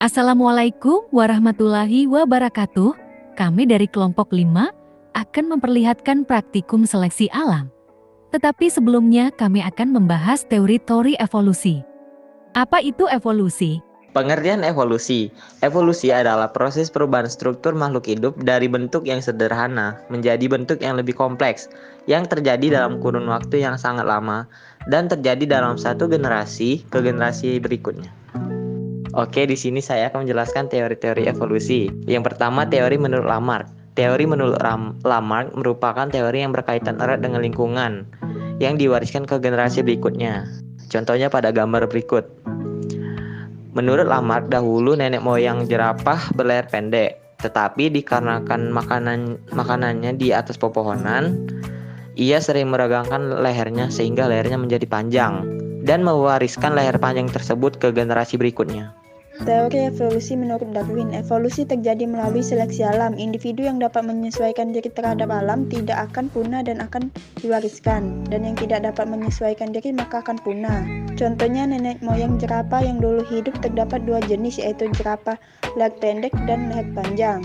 Assalamualaikum warahmatullahi wabarakatuh. Kami dari kelompok 5 akan memperlihatkan praktikum seleksi alam. Tetapi sebelumnya kami akan membahas teori-teori evolusi. Apa itu evolusi? Pengertian evolusi. Evolusi adalah proses perubahan struktur makhluk hidup dari bentuk yang sederhana menjadi bentuk yang lebih kompleks yang terjadi dalam kurun waktu yang sangat lama dan terjadi dalam satu generasi ke generasi berikutnya. Oke, di sini saya akan menjelaskan teori-teori evolusi. Yang pertama, teori menurut Lamarck. Teori menurut Lamarck merupakan teori yang berkaitan erat dengan lingkungan yang diwariskan ke generasi berikutnya. Contohnya pada gambar berikut. Menurut Lamarck, dahulu nenek moyang jerapah berleher pendek, tetapi dikarenakan makanannya di atas pepohonan, ia sering meregangkan lehernya sehingga lehernya menjadi panjang dan mewariskan leher panjang tersebut ke generasi berikutnya. Teori evolusi menurut Darwin. Evolusi terjadi melalui seleksi alam. Individu yang dapat menyesuaikan diri terhadap alam tidak akan punah dan akan diwariskan. Dan yang tidak dapat menyesuaikan diri maka akan punah. Contohnya nenek moyang jerapah yang dulu hidup terdapat dua jenis, yaitu jerapah leher pendek dan leher panjang.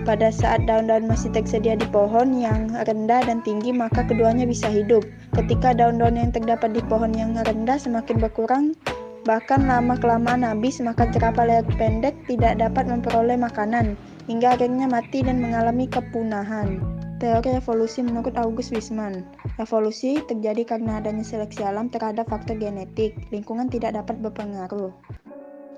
Pada saat daun-daun masih tersedia di pohon yang rendah dan tinggi, maka keduanya bisa hidup. Ketika daun-daun yang terdapat di pohon yang rendah semakin berkurang, bahkan lama-kelamaan habis, maka jerapah leher pendek tidak dapat memperoleh makanan, hingga akhirnya mati dan mengalami kepunahan. Teori evolusi menurut August Weismann. Evolusi terjadi karena adanya seleksi alam terhadap faktor genetik. Lingkungan tidak dapat berpengaruh.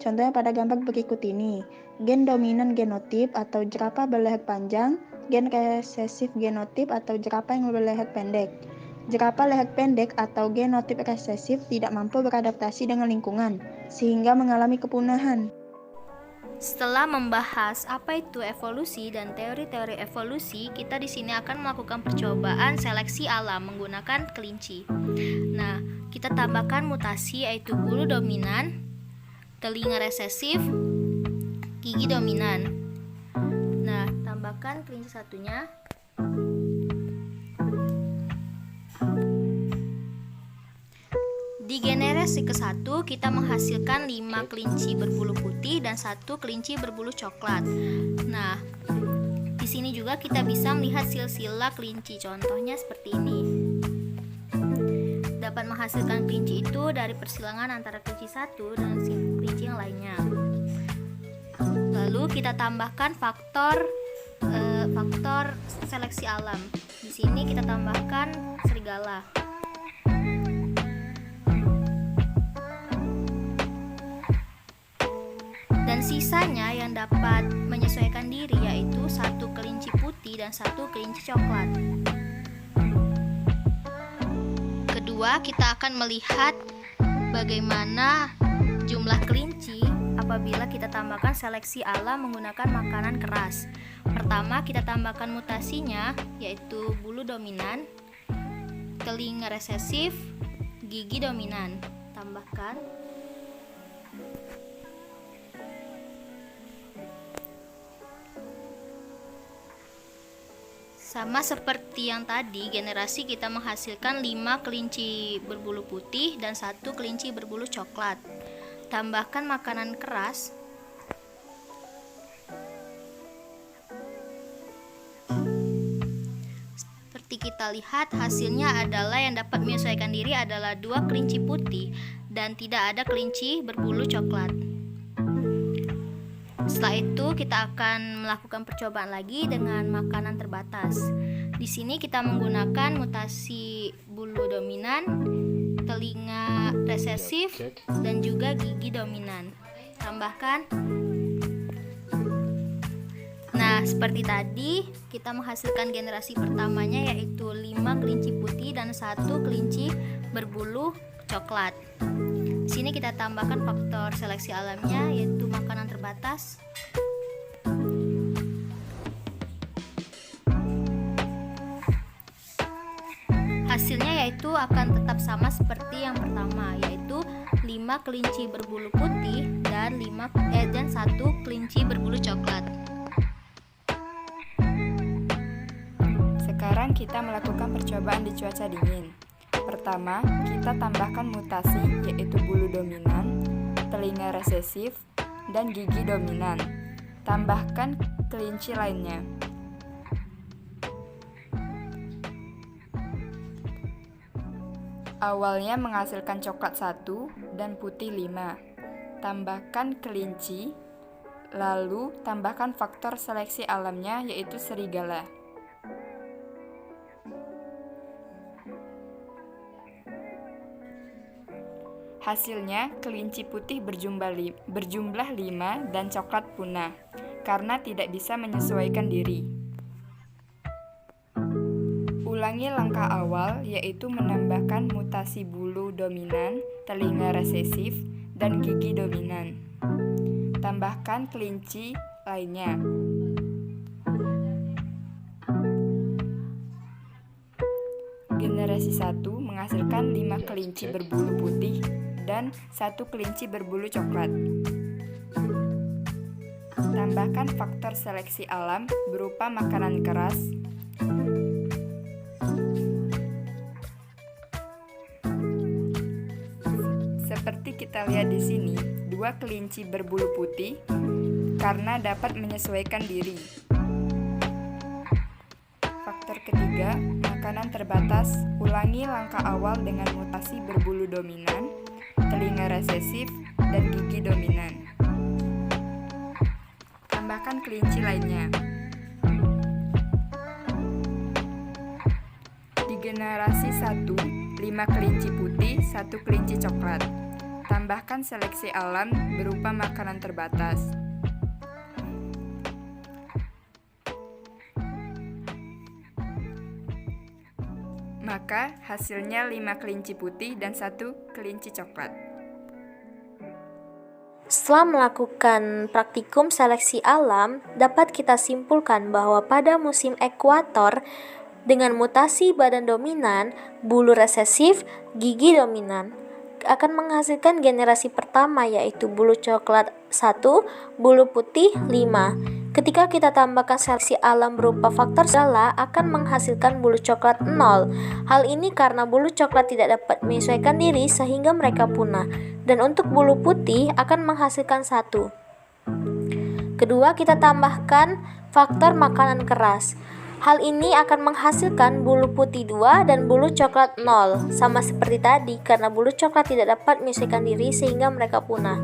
Contohnya pada gambar berikut ini. Gen dominan genotip atau jerapah berleher panjang, gen resesif genotip atau jerapah yang berleher pendek. Jerapah leher pendek atau genotip resesif tidak mampu beradaptasi dengan lingkungan, sehingga mengalami kepunahan. Setelah membahas apa itu evolusi dan teori-teori evolusi, kita di sini akan melakukan percobaan seleksi alam menggunakan kelinci. Nah, kita tambahkan mutasi yaitu bulu dominan, telinga resesif, gigi dominan. Nah, tambahkan kelinci satunya. Di generasi ke-1 kita menghasilkan 5 kelinci berbulu putih dan 1 kelinci berbulu coklat. Nah, di sini juga kita bisa melihat silsilah kelinci, contohnya seperti ini. Dapat menghasilkan kelinci itu dari persilangan antara kelinci satu dan kelinci yang lainnya. Lalu kita tambahkan faktor seleksi alam. Di sini kita tambahkan serigala. Dan sisanya yang dapat menyesuaikan diri yaitu 1 kelinci putih dan 1 kelinci coklat. Kedua, kita akan melihat bagaimana jumlah kelinci apabila kita tambahkan seleksi alam menggunakan makanan keras. Pertama, kita tambahkan mutasinya yaitu bulu dominan, telinga resesif, gigi dominan. Tambahkan. Sama seperti yang tadi, generasi kita menghasilkan 5 kelinci berbulu putih dan 1 kelinci berbulu coklat. Tambahkan makanan keras. Seperti kita lihat, hasilnya adalah yang dapat menyesuaikan diri adalah 2 kelinci putih dan tidak ada kelinci berbulu coklat. Setelah itu kita akan melakukan percobaan lagi dengan makanan terbatas. Di sini kita menggunakan mutasi bulu dominan, telinga resesif, dan juga gigi dominan. Tambahkan. Nah, seperti tadi kita menghasilkan generasi pertamanya yaitu 5 kelinci putih dan 1 kelinci berbulu coklat. Di sini kita tambahkan faktor seleksi alamnya yaitu makanan terbatas. Hasilnya yaitu akan tetap sama seperti yang pertama, yaitu 5 kelinci berbulu putih dan 1 kelinci berbulu coklat. Sekarang kita melakukan percobaan di cuaca dingin. Pertama, kita tambahkan mutasi yaitu bulu dominan, telinga resesif, dan gigi dominan. Tambahkan kelinci lainnya. Awalnya menghasilkan coklat 1 dan putih 5. Tambahkan kelinci, lalu tambahkan faktor seleksi alamnya yaitu serigala. Hasilnya, kelinci putih berjumlah 5 dan coklat punah, karena tidak bisa menyesuaikan diri. Ulangi langkah awal, yaitu menambahkan mutasi bulu dominan, telinga resesif, dan gigi dominan. Tambahkan kelinci lainnya. Generasi 1 menghasilkan 5 kelinci berbulu putih dan 1 kelinci berbulu coklat. Tambahkan faktor seleksi alam berupa makanan keras, seperti kita lihat di sini, 2 kelinci berbulu putih karena dapat menyesuaikan diri. Faktor ketiga, makanan terbatas. Ulangi langkah awal dengan mutasi berbulu dominan, telinga resesif, dan gigi dominan. Tambahkan kelinci lainnya. Di generasi 1, 5 kelinci putih, 1 kelinci coklat. Tambahkan seleksi alam berupa makanan terbatas. Maka hasilnya 5 kelinci putih dan 1 kelinci coklat. Setelah melakukan praktikum seleksi alam, dapat kita simpulkan bahwa pada musim ekuator, dengan mutasi badan dominan, bulu resesif, gigi dominan, akan menghasilkan generasi pertama yaitu bulu coklat 1, bulu putih 5. Ketika kita tambahkan seleksi alam berupa faktor serigala akan menghasilkan bulu coklat 0. Hal ini karena bulu coklat tidak dapat menyesuaikan diri sehingga mereka punah. Dan untuk bulu putih akan menghasilkan 1. Kedua, kita tambahkan faktor makanan keras. Hal ini akan menghasilkan bulu putih 2 dan bulu coklat 0. Sama seperti tadi karena bulu coklat tidak dapat menyesuaikan diri sehingga mereka punah.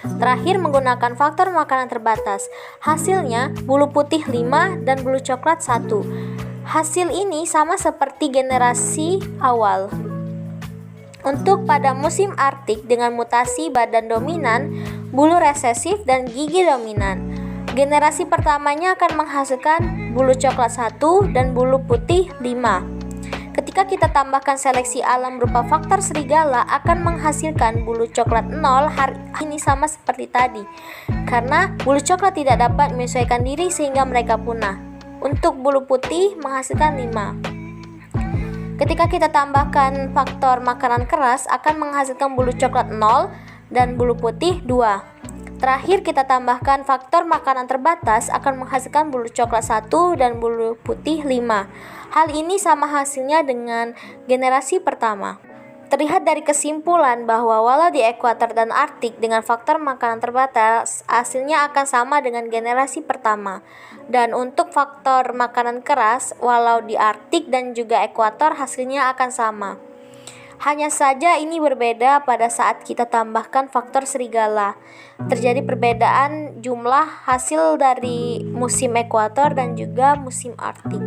Terakhir, menggunakan faktor makanan terbatas. Hasilnya bulu putih 5 dan bulu coklat 1. Hasil ini sama seperti generasi awal. Untuk pada musim Arktik dengan mutasi badan dominan, bulu resesif dan gigi dominan, generasi pertamanya akan menghasilkan bulu coklat 1 dan bulu putih 5. Ketika kita tambahkan seleksi alam berupa faktor serigala akan menghasilkan bulu coklat 0. Hal ini sama seperti tadi karena bulu coklat tidak dapat menyesuaikan diri sehingga mereka punah. Untuk bulu putih menghasilkan 5. Ketika kita tambahkan faktor makanan keras akan menghasilkan bulu coklat 0 dan bulu putih 2. Terakhir, kita tambahkan faktor makanan terbatas akan menghasilkan bulu coklat 1 dan bulu putih 5. Hal ini sama hasilnya dengan generasi pertama. Terlihat dari kesimpulan bahwa walau di ekuator dan Arktik dengan faktor makanan terbatas, hasilnya akan sama dengan generasi pertama. Dan untuk faktor makanan keras, walau di Arktik dan juga ekuator hasilnya akan sama. Hanya saja ini berbeda pada saat kita tambahkan faktor serigala. Terjadi perbedaan jumlah hasil dari musim ekuator dan juga musim Arktik.